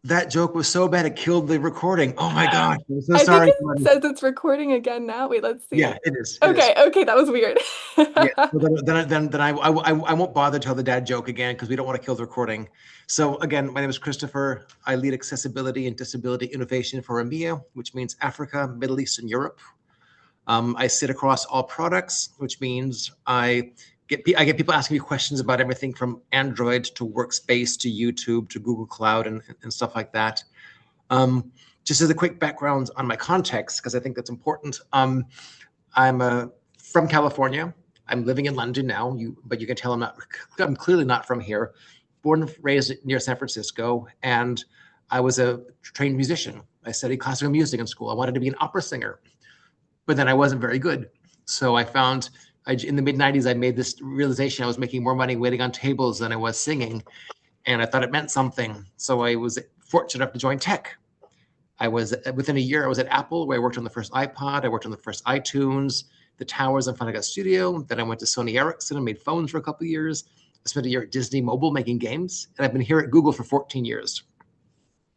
That joke was so bad it killed the recording. Oh my gosh. I'm so I think sorry, it buddy. says it's recording again now. Wait, let's Yeah, see. it is. It is. Okay, okay, that was weird. Yeah. So then I won't bother to tell the dad joke again because we don't want to kill the recording. So again, my name is Christopher. I lead accessibility and disability innovation for EMEA, which means Africa, Middle East, and Europe. I sit across all products, which means I get people asking me questions about everything from Android to Workspace to YouTube to Google Cloud and stuff like that. Um, just as a quick background on my context, because I think that's important. I'm from California. I'm living in London now, but you can tell I'm clearly not from here. Born and raised near San Francisco, and I was a trained musician. I studied classical music in school. I wanted to be an opera singer, but then I wasn't very good. So in the mid 90s, I made this realization I was making more money waiting on tables than I was singing. And I thought it meant something. So I was fortunate enough to join tech. Within a year, I was at Apple, where I worked on the first iPod. I worked on the first iTunes, the towers in Final Cut Studio. Then I went to Sony Ericsson and made phones for a couple of years. I spent a year at Disney Mobile making games. And I've been here at Google for 14 years.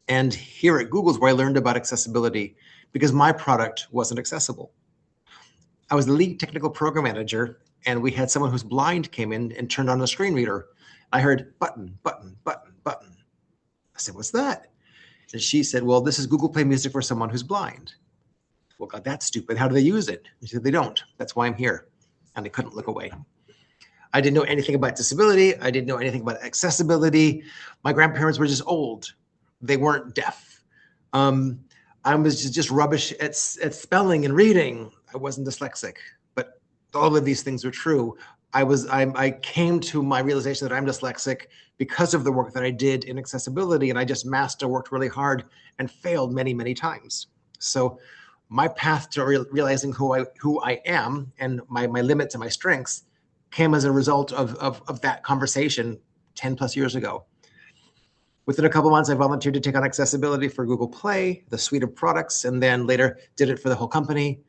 And here at Google is where I learned about accessibility because my product wasn't accessible. I was the lead technical program manager, and we had someone who's blind came in and turned on the screen reader. I heard button, button, button, button. I said, "What's that?" And she said, "Well, this is Google Play Music for someone who's blind." Well, God, that's stupid. How do they use it? She said, "They don't. That's why I'm here." And they couldn't look away. I didn't know anything about disability. I didn't know anything about accessibility. My grandparents were just old. They weren't deaf. Um, I was just rubbish at spelling and reading. I wasn't dyslexic, but all of these things are true. I came to my realization that I'm dyslexic because of the work that I did in accessibility, and I just worked really hard and failed many, many times. So my path to realizing who I am and my limits and my strengths came as a result of that conversation 10 plus years ago. Within a couple of months, I volunteered to take on accessibility for Google Play, the suite of products, and then later did it for the whole company.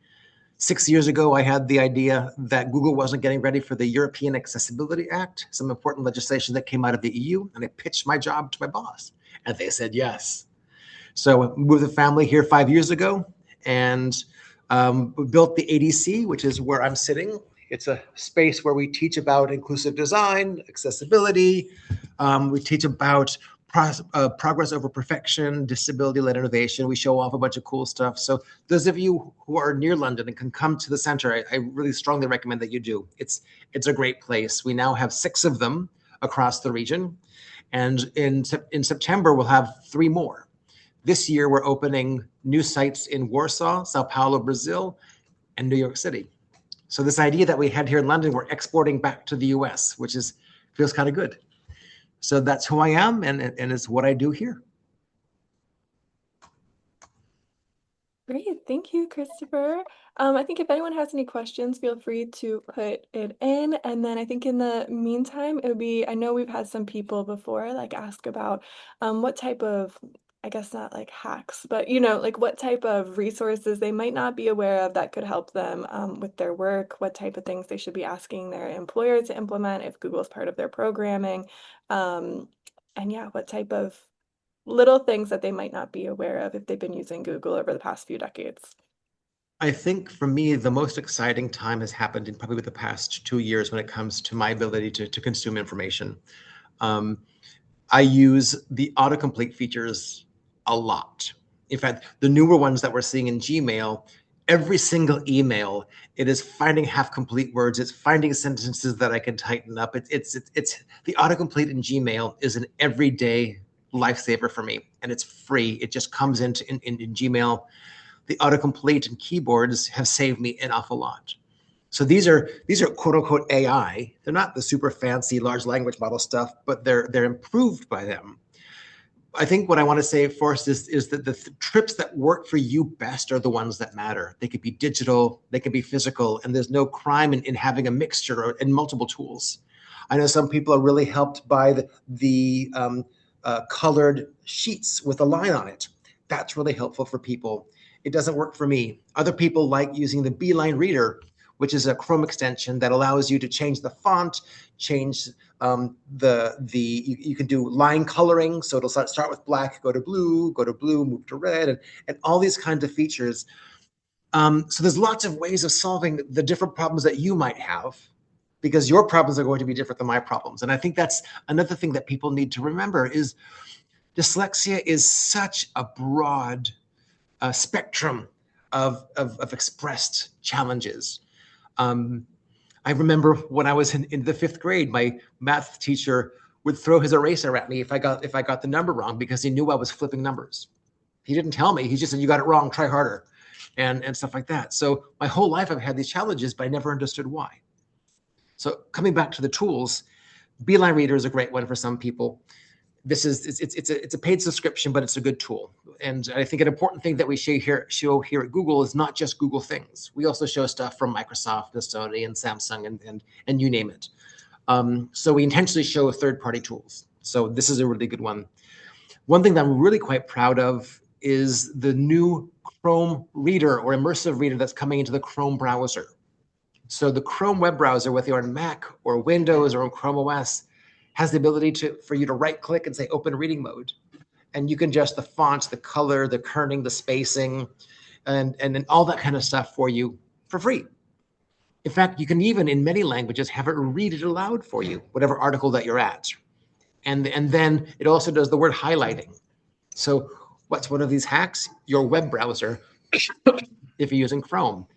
6 years ago, I had the idea that Google wasn't getting ready for the European Accessibility Act, some important legislation that came out of the EU, and I pitched my job to my boss, and they said yes. So I moved the family here 5 years ago, and we built the ADC, which is where I'm sitting. It's a space where we teach about inclusive design, accessibility. We teach about progress over perfection, disability-led innovation. We show off a bunch of cool stuff. So those of you who are near London and can come to the center, I really strongly recommend that you do. It's a great place. We now have 6 of them across the region. And in September, we'll have 3 more. This year, we're opening new sites in Warsaw, Sao Paulo, Brazil, and New York City. So this idea that we had here in London, we're exporting back to the US, which feels kind of good. So that's who I am, and it's what I do here. Great, thank you, Christopher. I think if anyone has any questions, feel free to put it in. And then I think in the meantime, it would be, I know we've had some people before like ask about what type of, I guess not like hacks, but like what type of resources they might not be aware of that could help them with their work, what type of things they should be asking their employer to implement if Google is part of their programming. Um, and yeah, what type of little things that they might not be aware of if they've been using Google over the past few decades. I think for me, the most exciting time has happened in probably the past 2 years when it comes to my ability to consume information. Um, I use the autocomplete features a lot. In fact, the newer ones that we're seeing in Gmail, every single email, it is finding half complete words. It's finding sentences that I can tighten up. It's the autocomplete in Gmail is an everyday lifesaver for me, and it's free. It just comes in Gmail. The autocomplete and keyboards have saved me an awful lot. So these are quote unquote AI. They're not the super fancy large language model stuff, but they're improved by them. I think what I want to say first is that the trips that work for you best are the ones that matter. They could be digital, they could be physical, and there's no crime in having a mixture in multiple tools. I know some people are really helped by the colored sheets with a line on it. That's really helpful for people. It doesn't work for me. Other people like using the Beeline Reader, which is a Chrome extension that allows you to change the font, change You can do line coloring, so it'll start with black, go to blue, move to red, and all these kinds of features. So there's lots of ways of solving the different problems that you might have, because your problems are going to be different than my problems. And I think that's another thing that people need to remember is dyslexia is such a broad spectrum of expressed challenges. I remember when I was in the 5th grade, my math teacher would throw his eraser at me if I got the number wrong, because he knew I was flipping numbers. He didn't tell me. He just said, "You got it wrong, try harder," and stuff like that. So my whole life I've had these challenges, but I never understood why. So coming back to the tools, Beeline Reader is a great one for some people. It's a paid subscription, but it's a good tool. And I think an important thing that we show here at Google is not just Google things. We also show stuff from Microsoft and Sony and Samsung and you name it. So we intentionally show third-party tools. So this is a really good one. One thing that I'm really quite proud of is the new Chrome reader or immersive reader that's coming into the Chrome browser. So the Chrome web browser, whether you're on Mac or Windows or on Chrome OS, has the ability for you to right-click and say open reading mode. And you can adjust the fonts, the color, the kerning, the spacing, and all that kind of stuff for you for free. In fact, you can even, in many languages, have it read it aloud for you, whatever article that you're at. And then it also does the word highlighting. So what's one of these hacks? Your web browser, if you're using Chrome.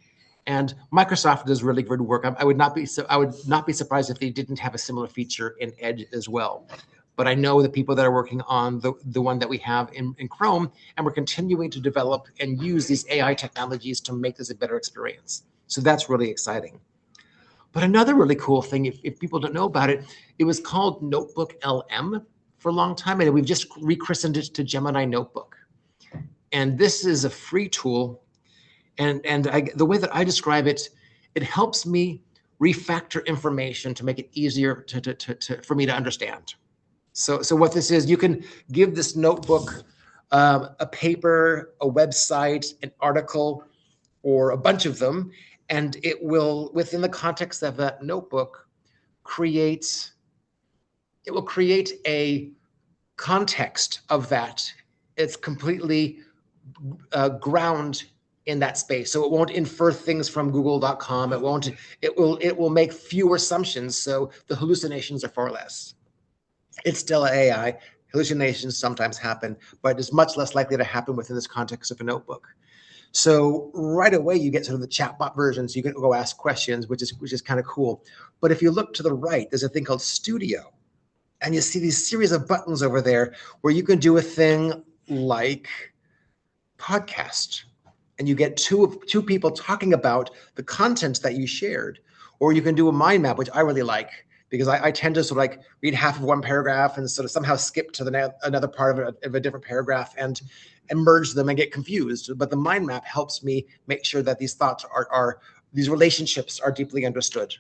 And Microsoft does really good work. I would not be surprised if they didn't have a similar feature in Edge as well. But I know the people that are working on the one that we have in Chrome, and we're continuing to develop and use these AI technologies to make this a better experience. So that's really exciting. But another really cool thing, if people don't know about it, it was called Notebook LM for a long time, and we've just rechristened it to Gemini Notebook. And this is a free tool. And the way that I describe it, it helps me refactor information to make it easier for me to understand. So what this is, you can give this notebook a paper, a website, an article, or a bunch of them, and it will, within the context of that notebook, create a context of that. It's completely ground in that space. So it won't infer things from google.com. It will make fewer assumptions. So the hallucinations are far less. It's still AI. Hallucinations sometimes happen, but it's much less likely to happen within this context of a notebook. So right away, you get sort of the chatbot version. So you can go ask questions, which is kind of cool. But if you look to the right, there's a thing called Studio. And you see these series of buttons over there where you can do a thing like podcast. And you get two people talking about the content that you shared. Or you can do a mind map, which I really like, because I tend to sort of like read half of one paragraph and sort of somehow skip to another part of a different paragraph and merge them and get confused. But the mind map helps me make sure that these thoughts these relationships are deeply understood.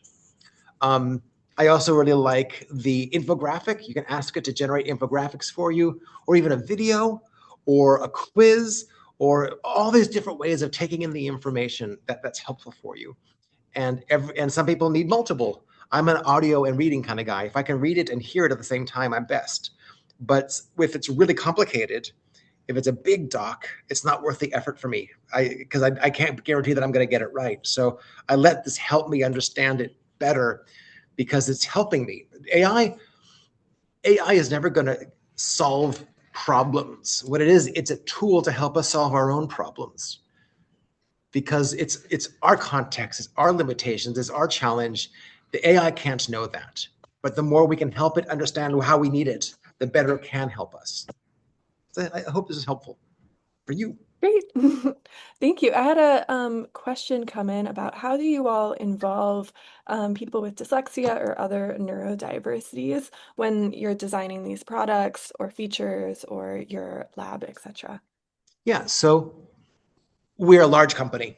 I also really like the infographic. You can ask it to generate infographics for you, or even a video, or a quiz, or all these different ways of taking in the information that's helpful for you. And some people need multiple. I'm an audio and reading kind of guy. If I can read it and hear it at the same time, I'm best. But if it's really complicated, if it's a big doc, it's not worth the effort for me, because I can't guarantee that I'm going to get it right. So I let this help me understand it better, because it's helping me. AI is never going to solve problems. What it is, it's a tool to help us solve our own problems, because it's our context, it's our limitations, it's our challenge. The AI can't know that. But the more we can help it understand how we need it, the better it can help us. So I hope this is helpful for you. Great. Thank you. I had a question come in about how do you all involve people with dyslexia or other neurodiversities when you're designing these products or features or your lab, etc.? Yeah, so we're a large company,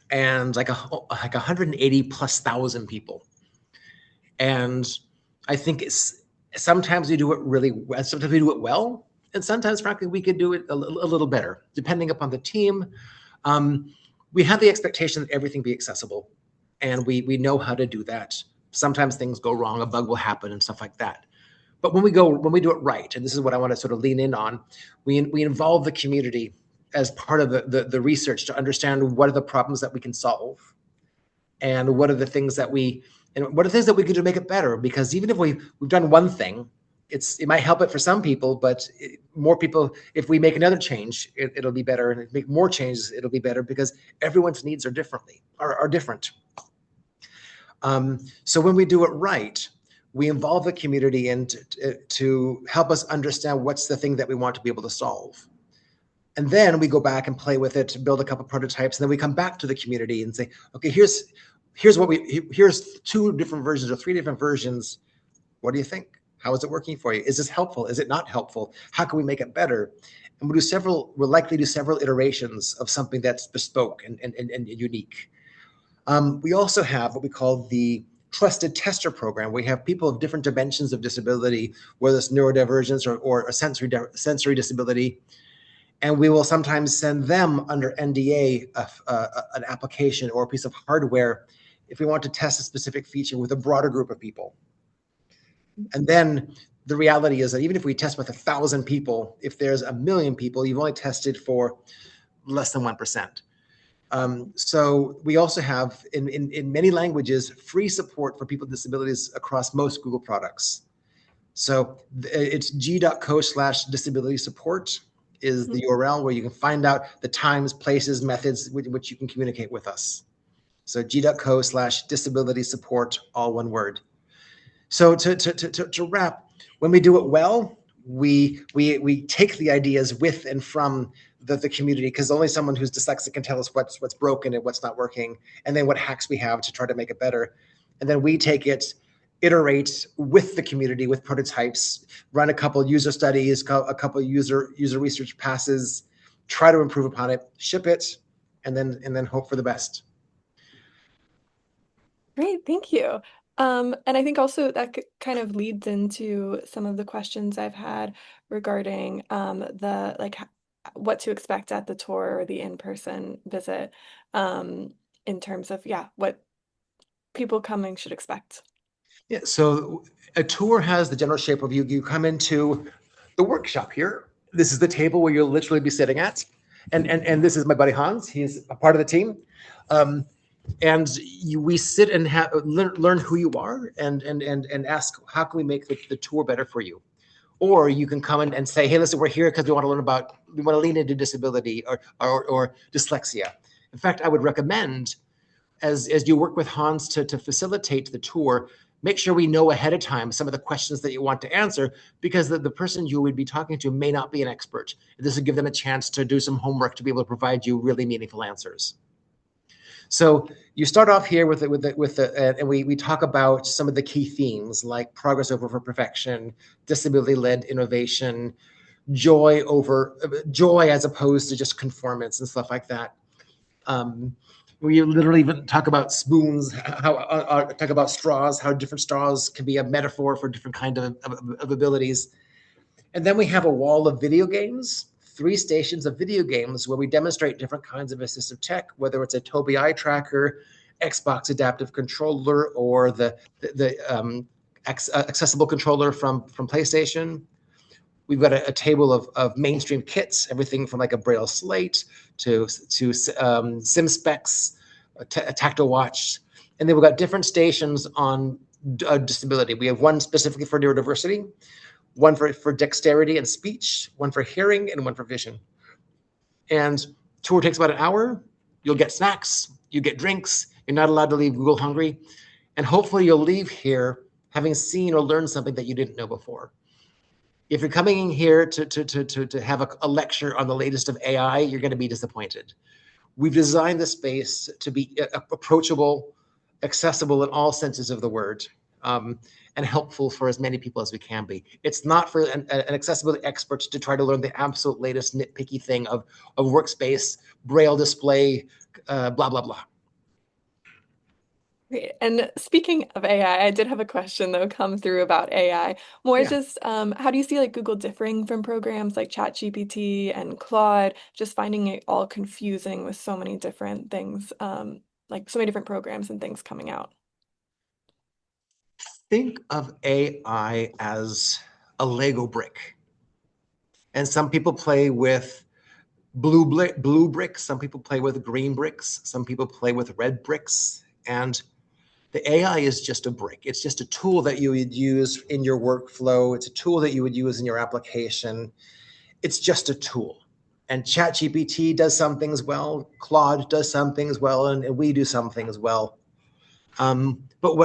and like 180 plus thousand people. And I think sometimes we do it really well, sometimes we do it well, and sometimes, frankly, we could do it a little better, depending upon the team. We have the expectation that everything be accessible, and we know how to do that. Sometimes things go wrong, a bug will happen and stuff like that. But when we do it right, and this is what I want to sort of lean in on, we involve the community as part of the research to understand what are the problems that we can solve, and what are the things that we can do to make it better. Because even if we've done one thing, it might help it for some people, but more people, if we make another change, it'll be better, and if we make more changes, it'll be better, because everyone's needs are different. So when we do it right, we involve the community in to help us understand what's the thing that we want to be able to solve. And then we go back and play with it, build a couple prototypes, and then we come back to the community and say, okay, here's two different versions or three different versions. What do you think? How is it working for you? Is this helpful? Is it not helpful? How can we make it better? And we'll likely do several iterations of something that's bespoke and unique. We also have what we call the trusted tester program. We have people of different dimensions of disability, whether it's neurodivergence or a sensory disability, and we will sometimes send them under NDA an application or a piece of hardware if we want to test a specific feature with a broader group of people. And then the reality is that even if we test with 1,000 people, if there's 1,000,000 people, you've only tested for less than 1%. So we also have, in many languages, free support for people with disabilities across most Google products. So it's g.co/disability support is the URL where you can find out the times, places, methods with which you can communicate with us. So g.co/disability support, all one word. So to wrap, when we do it well, we take the ideas with and from the community, because only someone who's dyslexic can tell us what's broken and what's not working, and then what hacks we have to try to make it better. And then we take it, iterate with the community with prototypes, run a couple user studies, a couple user research passes, try to improve upon it, ship it, and then hope for the best. Great, thank you. And I think also that kind of leads into some of the questions I've had regarding the like what to expect at the tour or the in-person visit, in terms of what people coming should expect. Yeah, so a tour has the general shape of you come into the workshop here. This is the table where you'll literally be sitting at. And this is my buddy Hans. He's a part of the team. And we sit and learn who you are and ask, how can we make the tour better for you? Or you can come in and say, hey, listen, we're here because we want to lean into disability or dyslexia. In fact, I would recommend, as you work with Hans to facilitate the tour, make sure we know ahead of time some of the questions that you want to answer, because the person you would be talking to may not be an expert. This will give them a chance to do some homework to be able to provide you really meaningful answers. So you start off here and we talk about some of the key themes like progress over perfection, disability-led innovation, joy as opposed to just conformance and stuff like that. We literally talk about spoons, talk about straws, how different straws can be a metaphor for different kind of abilities. And then we have a wall of video games, 3 stations of video games where we demonstrate different kinds of assistive tech, whether it's a Tobii eye tracker, Xbox adaptive controller, or the accessible controller from PlayStation. We've got a table of mainstream kits, everything from like a Braille slate to sim specs, a tactile watch. And then we've got different stations on disability. We have one specifically for neurodiversity, one for dexterity and speech, one for hearing, and one for vision. And tour takes about an hour. You'll get snacks, you get drinks. You're not allowed to leave Google hungry. And hopefully you'll leave here having seen or learned something that you didn't know before. If you're coming in here to have a lecture on the latest of AI, you're going to be disappointed. We've designed the space to be approachable, accessible in all senses of the word, and helpful for as many people as we can be. It's not for an accessibility expert to try to learn the absolute latest nitpicky thing of workspace, Braille display, blah, blah, blah. Great. And speaking of AI, I did have a question though come through about AI. More Yeah. just how do you see like Google differing from programs like ChatGPT and Claude, just finding it all confusing with so many different things, like so many different programs and things coming out? Think of AI as a Lego brick. And some people play with blue bricks, some people play with green bricks, some people play with red bricks. And the AI is just a brick. It's just a tool that you would use in your workflow. It's a tool that you would use in your application. It's just a tool. And ChatGPT does some things well, Claude does some things well, and we do some things well. But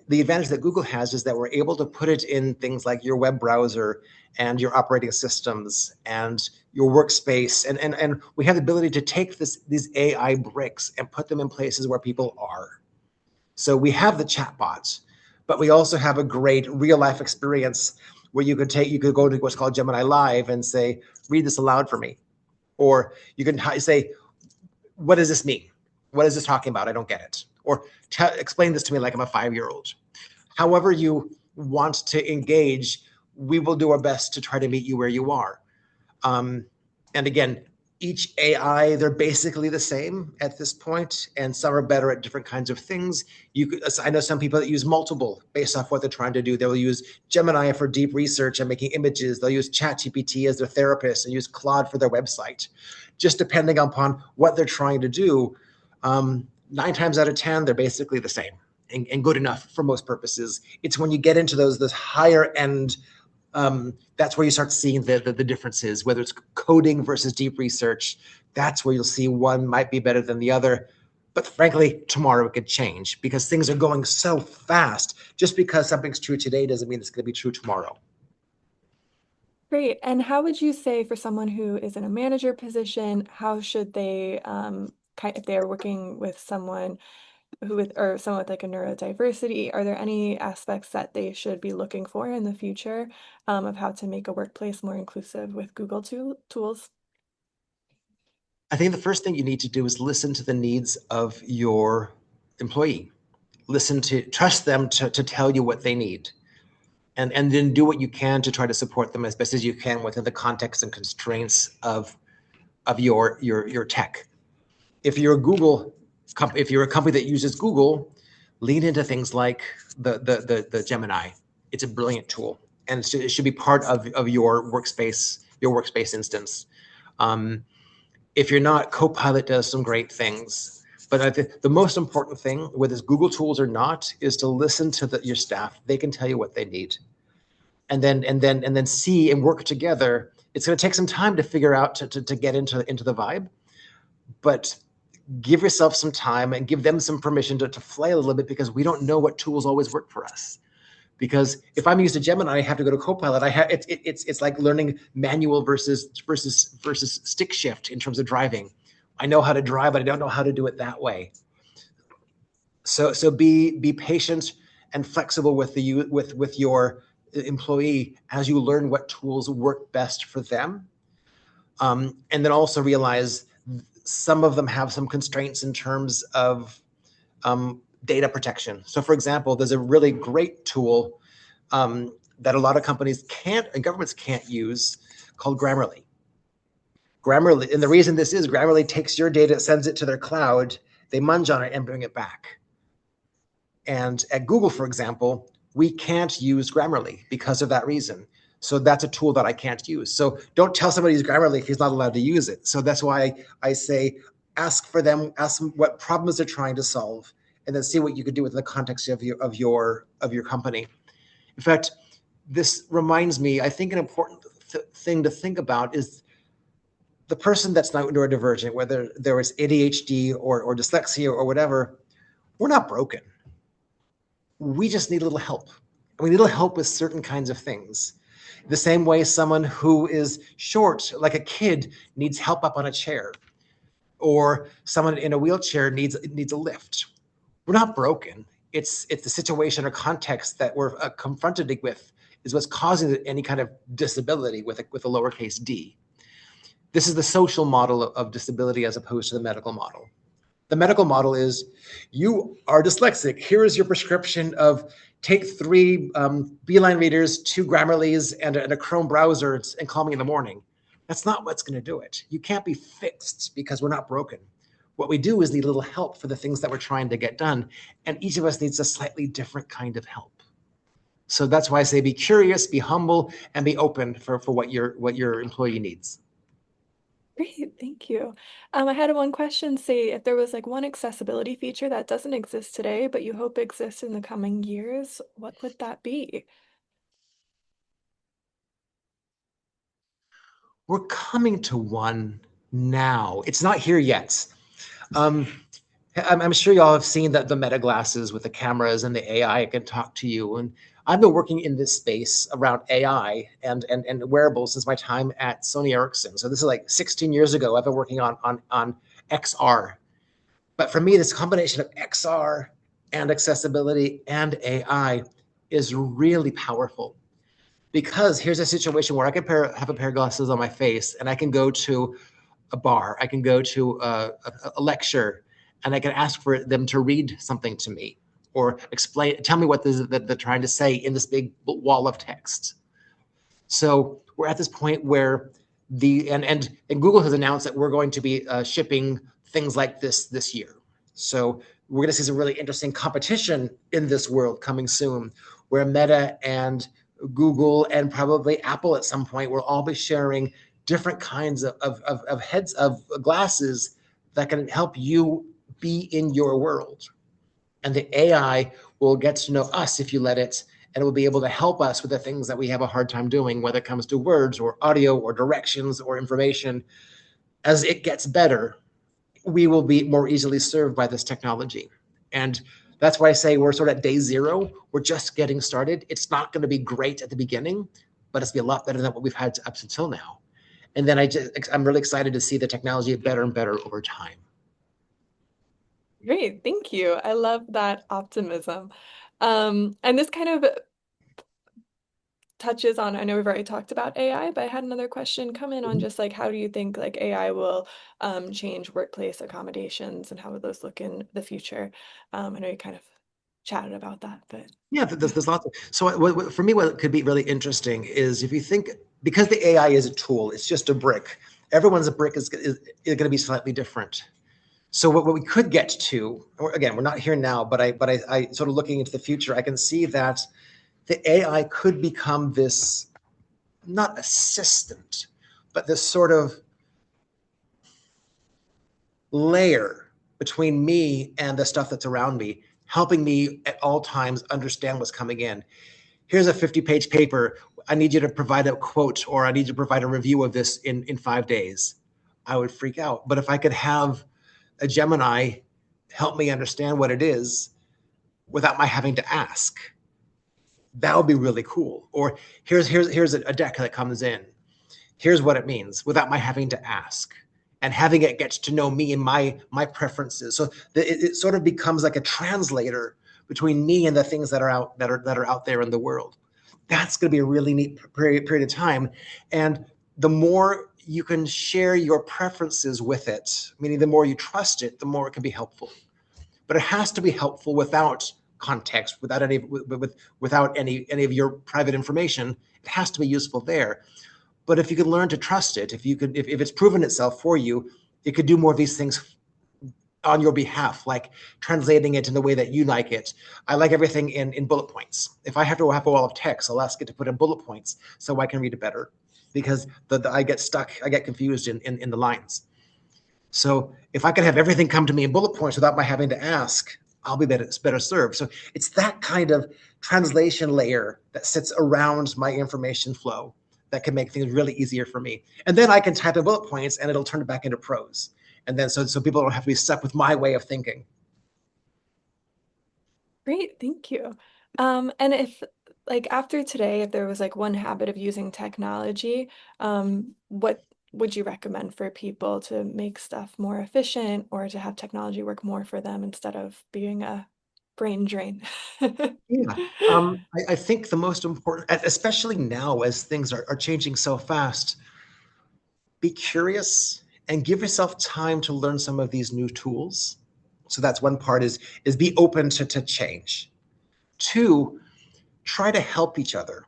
the advantage that Google has is that we're able to put it in things like your web browser and your operating systems and your workspace. And we have the ability to take these AI bricks and put them in places where people are. So we have the chatbots, but we also have a great real life experience where you could go to what's called Gemini Live and say, read this aloud for me. Or you can say, what does this mean? What is this talking about? I don't get it. Or explain this to me like I'm a 5-year-old. However you want to engage, we will do our best to try to meet you where you are. And again, each AI, they're basically the same at this point, and some are better at different kinds of things. I know some people that use multiple based off what they're trying to do. They'll use Gemini for deep research and making images. They'll use ChatGPT as their therapist and use Claude for their website. Just depending upon what they're trying to do, 9 times out of 10, they're basically the same and good enough for most purposes. It's when you get into those higher end, that's where you start seeing the differences, whether it's coding versus deep research. That's where you'll see one might be better than the other. But frankly, tomorrow it could change because things are going so fast. Just because something's true today doesn't mean it's going to be true tomorrow. Great. And how would you say for someone who is in a manager position, how should they, if they're working with someone or someone with like a neurodiversity, are there any aspects that they should be looking for in the future of how to make a workplace more inclusive with Google tools? I think the first thing you need to do is listen to the needs of your employee. Trust them to tell you what they need. And then do what you can to try to support them as best as you can within the context and constraints of your tech. If you're a company that uses Google, lean into things like the Gemini. It's a brilliant tool, and it should be part of your workspace instance. If you're not, Copilot does some great things. But I think the most important thing, whether it's Google tools or not, is to listen to your staff. They can tell you what they need, and then see and work together. It's going to take some time to figure out to get into the vibe, but give yourself some time and give them some permission to flail a little bit, because we don't know what tools always work for us. Because if I'm used to Gemini, I have to go to Copilot. It's like learning manual versus stick shift in terms of driving. I know how to drive, but I don't know how to do it that way. So be patient and flexible with your employee as you learn what tools work best for them, and then also realize some of them have some constraints in terms of data protection. So for example, there's a really great tool that a lot of companies can't and governments can't use called Grammarly. Grammarly, and the reason this is, Grammarly takes your data, sends it to their cloud, they munge on it and bring it back. And at Google, for example, we can't use Grammarly because of that reason. So that's a tool that I can't use. So don't tell somebody to use Grammarly if he's not allowed to use it. So that's why I say ask them what problems they're trying to solve, and then see what you could do within the context of your company. In fact, this reminds me, I think an important thing to think about is the person that's not neurodivergent, whether there is ADHD or dyslexia or whatever, we're not broken. We just need a little help. We need a little help with certain kinds of things. The same way someone who is short, like a kid, needs help up on a chair, or someone in a wheelchair needs a lift. We're not broken. It's the situation or context that we're confronted with is what's causing any kind of disability with a lowercase d. This is the social model of disability as opposed to the medical model. The medical model is, you are dyslexic. Here is your prescription of take 3 Beeline readers, 2 Grammarlys, and a Chrome browser, and call me in the morning. That's not what's going to do it. You can't be fixed because we're not broken. What we do is need a little help for the things that we're trying to get done. And each of us needs a slightly different kind of help. So that's why I say be curious, be humble, and be open for what your employee needs. Great, thank you. I had one question, say if there was like one accessibility feature that doesn't exist today, but you hope exists in the coming years, what would that be? We're coming to one now. It's not here yet. Um, I'm sure y'all have seen that the Meta glasses with the cameras and the AI can talk to you. And I've been working in this space around AI and wearables since my time at Sony Ericsson. So this is like 16 years ago. I've been working on XR. But for me, this combination of XR and accessibility and AI is really powerful because here's a situation where I can have a pair of glasses on my face and I can go to a bar, I can go to a lecture, and I can ask for them to read something to me or tell me what they're trying to say in this big wall of text. So we're at this point where and Google has announced that we're going to be shipping things like this year. So we're going to see some really interesting competition in this world coming soon, where Meta and Google and probably Apple at some point will all be sharing different kinds of heads of glasses that can help you be in your world. And the AI will get to know us if you let it, and it will be able to help us with the things that we have a hard time doing, whether it comes to words or audio or directions or information. As it gets better, we will be more easily served by this technology. And that's why I say we're sort of at day zero. We're just getting started. It's not going to be great at the beginning, but it's going to be a lot better than what we've had up until now. And then I'm really excited to see the technology get better and better over time. Great, thank you. I love that optimism. And this kind of touches on, I know we've already talked about AI, but I had another question come in on just like how do you think like AI will change workplace accommodations and how will those look in the future? I know you kind of chatted about that, but Yeah, there's lots of, so for me, what could be really interesting is if you think, because the AI is a tool, it's just a brick. Everyone's a brick is going to be slightly different. So what we could get to, or again, we're not here now, but I sort of looking into the future, I can see that the AI could become this, not assistant, but this sort of layer between me and the stuff that's around me, helping me at all times understand what's coming in. Here's a 50-page paper. I need you to provide a quote, or I need you to provide a review of this in 5 days. I would freak out. But if I could have a Gemini help me understand what it is without my having to ask, that would be really cool. Or here's a deck that comes in. Here's what it means without my having to ask, and having it get to know me and my preferences. So it sort of becomes like a translator between me and the things that are out there in the world. That's going to be a really neat period of time. And the more you can share your preferences with it, meaning the more you trust it, the more it can be helpful. But it has to be helpful without context, without any of your private information. It has to be useful there. But if you could learn to trust it, if it's proven itself for you, it could do more of these things on your behalf, like translating it in the way that you like it. I like everything in bullet points. If I have to have a wall of text, I'll ask it to put in bullet points so I can read it better, because I get stuck, I get confused in the lines. So if I could have everything come to me in bullet points without my having to ask, I'll be better served. So it's that kind of translation layer that sits around my information flow that can make things really easier for me. And then I can type in bullet points and it'll turn it back into prose. And then so people don't have to be stuck with my way of thinking. great, thank you. And if like after today, if there was like one habit of using technology, what would you recommend for people to make stuff more efficient or to have technology work more for them instead of being a brain drain? Yeah. I think the most important, especially now as things are changing so fast, be curious and give yourself time to learn some of these new tools. So that's one part, is be open to change. Two, try to help each other.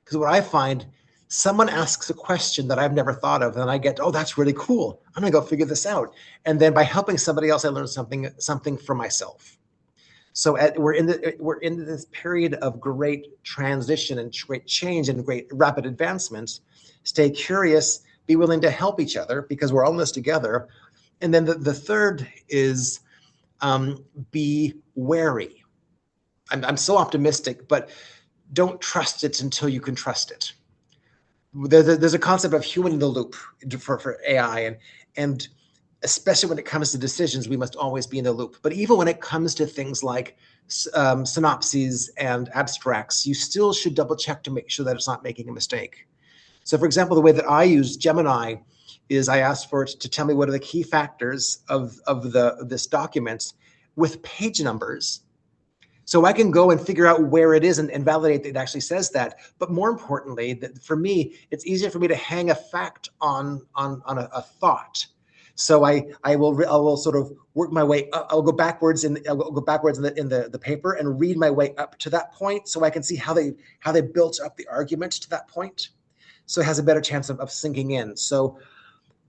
Because what I find, someone asks a question that I've never thought of, and I get, oh, that's really cool. I'm gonna go figure this out. And then by helping somebody else, I learn something for myself. So we're in this period of great transition and great change and great rapid advancement. Stay curious, be willing to help each other because we're all in this together. And then the third is be wary. I'm so optimistic, but don't trust it until you can trust it. There's a concept of human in the loop for AI, and especially when it comes to decisions, we must always be in the loop. But even when it comes to things like synopses and abstracts, you still should double check to make sure that it's not making a mistake. So, for example, the way that I use Gemini is I ask for it to tell me what are the key factors of this document with page numbers. So I can go and figure out where it is and validate that it actually says that. But more importantly, that for me, it's easier for me to hang a fact on a thought. So I will sort of work my way up. I'll go backwards in the paper and read my way up to that point, so I can see how they built up the argument to that point. So it has a better chance of sinking in. So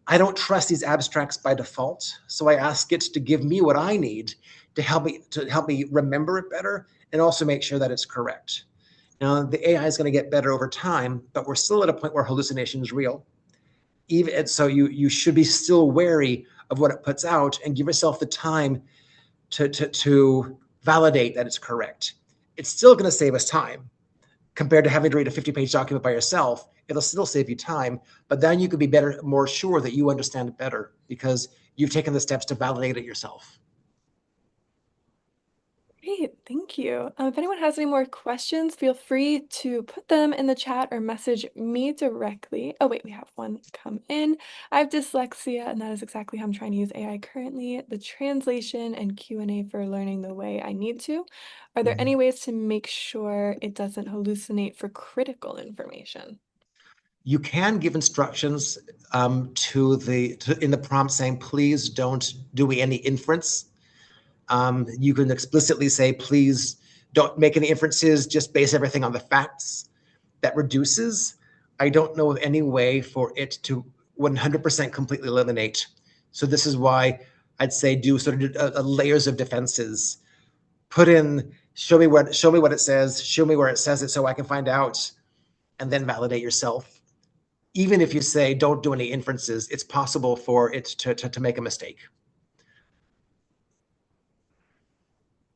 I don't trust these abstracts by default. So I ask it to give me what I need to help me remember it better and also make sure that it's correct. Now, the AI is going to get better over time, but we're still at a point where hallucination is real. Even so, you should be still wary of what it puts out and give yourself the time to validate that it's correct. It's still going to save us time compared to having to read a 50-page document by yourself. It'll still save you time, but then you could be more sure that you understand it better because you've taken the steps to validate it yourself. Great, thank you. If anyone has any more questions, feel free to put them in the chat or message me directly. Oh wait, we have one come in. I have dyslexia, and that is exactly how I'm trying to use AI currently. The translation and Q&A for learning the way I need to. Are there any ways to make sure it doesn't hallucinate for critical information? You can give instructions in the prompt saying, please don't do any inference. You can explicitly say, please don't make any inferences, just base everything on the facts. That reduces. I don't know of any way for it to 100% completely eliminate. So this is why I'd say do sort of layers of defenses. Put in, show me what it says, show me where it says it so I can find out, and then validate yourself. Even if you say don't do any inferences, it's possible for it to make a mistake.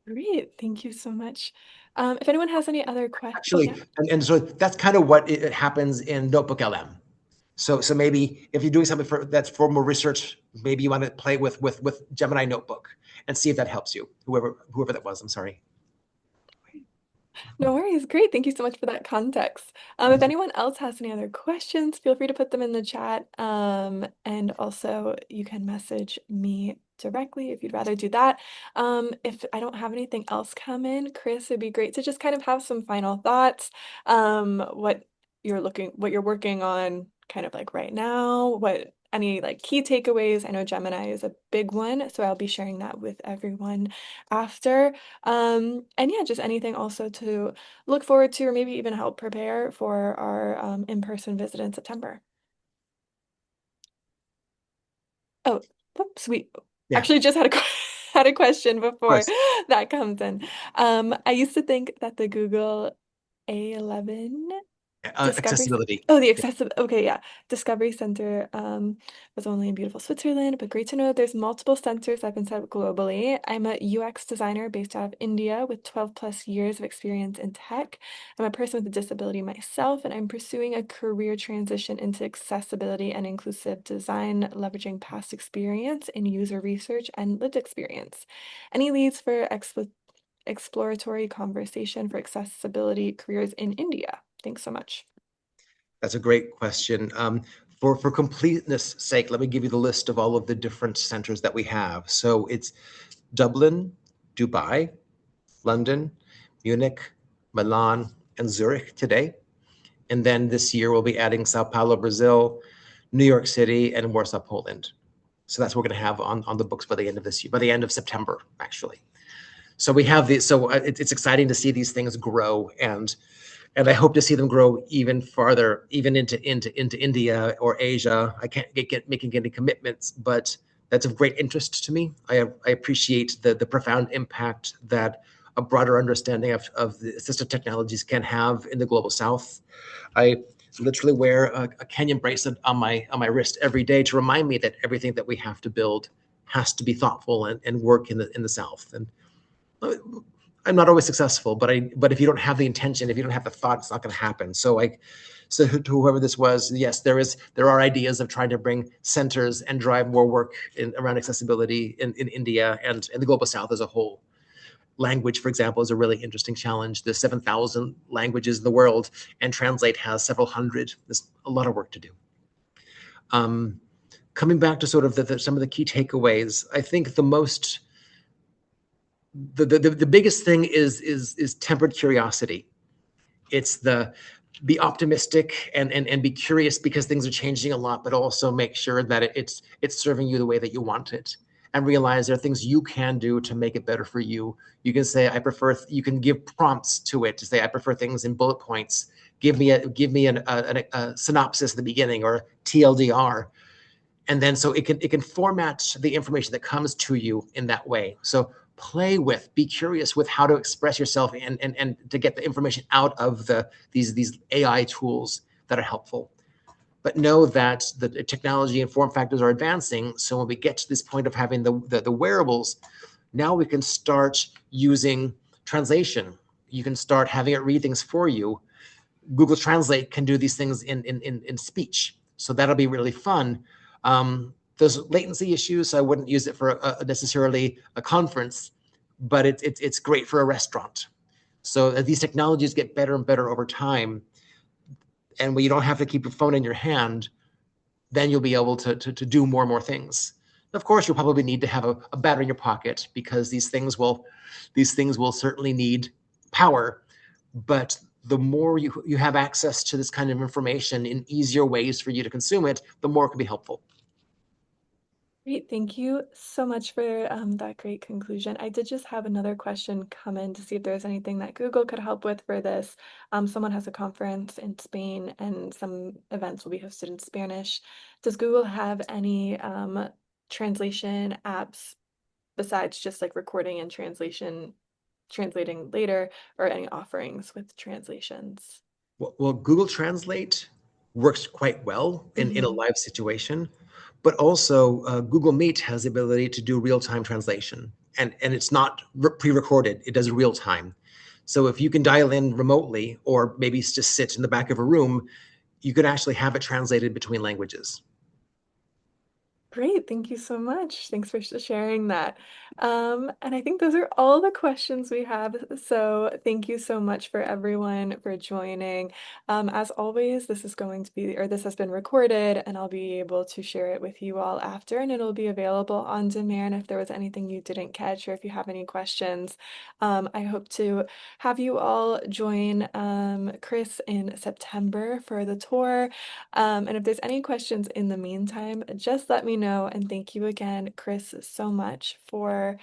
Great, thank you so much. If anyone has any other questions, Actually, and so that's kind of what it happens in Notebook LM. So maybe if you're doing something that's for more research, maybe you want to play with Gemini Notebook and see if that helps you. Whoever that was, I'm sorry. No worries. Great. Thank you so much for that context. If anyone else has any other questions, feel free to put them in the chat. And also you can message me directly if you'd rather do that. If I don't have anything else come in, Chris, it'd be great to just kind of have some final thoughts. What you're working on kind of like right now, any like key takeaways. I know Gemini is a big one, so I'll be sharing that with everyone after. And yeah, just anything also to look forward to or maybe even help prepare for our in-person visit in September. Oh, whoops, we actually just had a had a question before that comes in. I used to think that the Google A11 accessibility. The accessibility. Okay, yeah. Discovery Center was only in beautiful Switzerland, but great to know there's multiple centers that have been set up globally. I'm a UX designer based out of India with 12 plus years of experience in tech. I'm a person with a disability myself, and I'm pursuing a career transition into accessibility and inclusive design, leveraging past experience in user research and lived experience. Any leads for exploratory conversation for accessibility careers in India? Thanks so much. That's a great question. For completeness sake, let me give you the list of all of the different centers that we have. So it's Dublin, Dubai, London, Munich, Milan, and Zurich today. And then this year we'll be adding Sao Paulo, Brazil, New York City, and Warsaw, Poland. So that's what we're going to have on the books by the end of this year, by the end of September, actually. So we have these. So it's exciting to see these things grow, and I hope to see them grow even farther, even into India or Asia. I can't making any commitments, but that's of great interest to me. I appreciate the profound impact that a broader understanding of the assistive technologies can have in the global south. I literally wear a Kenyan bracelet on my wrist every day to remind me that everything that we have to build has to be thoughtful and work in the south. And I'm not always successful, but if you don't have the intention, if you don't have the thought, it's not going to happen. So to whoever this was, yes, there are ideas of trying to bring centers and drive more work around accessibility in India and in the global south as a whole. Language, for example, is a really interesting challenge. There's 7,000 languages in the world, and Translate has several hundred. There's a lot of work to do. Coming back to sort of some of the key takeaways, I think the biggest thing is tempered curiosity. It's be optimistic and be curious because things are changing a lot, but also make sure that it's serving you the way that you want it, and realize there are things you can do to make it better for you. You can say, I prefer, you can give prompts to it to say, I prefer things in bullet points. Give me a synopsis at the beginning, or TLDR. And then so it can format the information that comes to you in that way. So play with, be curious with how to express yourself and to get the information out of these AI tools that are helpful. But know that the technology and form factors are advancing. So when we get to this point of having the wearables, now we can start using translation. You can start having it read things for you. Google Translate can do these things in speech. So that'll be really fun. There's latency issues, so I wouldn't use it for necessarily a conference, but it's great for a restaurant. So as these technologies get better and better over time, and when you don't have to keep your phone in your hand, then you'll be able to do more and more things. Of course, you'll probably need to have a battery in your pocket, because these things will certainly need power. But the more you have access to this kind of information in easier ways for you to consume it, the more it can be helpful. Great, thank you so much for that great conclusion. I did just have another question come in to see if there's anything that Google could help with for this. Someone has a conference in Spain, and some events will be hosted in Spanish. Does Google have any translation apps besides just like recording and translating later, or any offerings with translations? Well, Google Translate works quite well in a Mhm. live situation, but also Google Meet has the ability to do real-time translation, and it's not pre-recorded. It does real time. So if you can dial in remotely, or maybe just sit in the back of a room, you could actually have it translated between languages. Great, thank you so much. Thanks for sharing that. And I think those are all the questions we have. So thank you so much for everyone for joining. As always, this is going to be, or this has been recorded, and I'll be able to share it with you all after, and it'll be available on demand if there was anything you didn't catch, or if you have any questions. I hope to have you all join Chris in September for the tour. And if there's any questions in the meantime, just let me know. And thank you again, Chris, so much for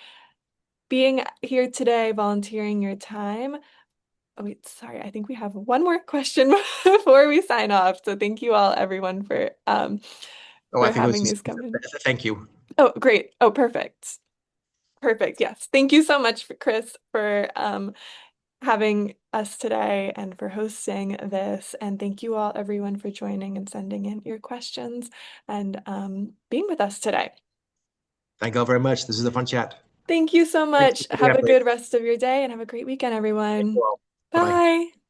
being here today, volunteering your time. Oh, wait, sorry. I think we have one more question before we sign off. So thank you all, everyone, Oh, I for think it was having just these come in. thank you. Oh, great. Oh, perfect. Perfect. Yes. Thank you so much, Chris, for having us today and for hosting this. And thank you all, everyone, for joining and sending in your questions and being with us today. Thank you all very much. This is a fun chat. Thank you so Thanks for much. picking Have up, a Lee. good rest of your day and have a great weekend, Thank you everyone. all. Bye bye. Bye.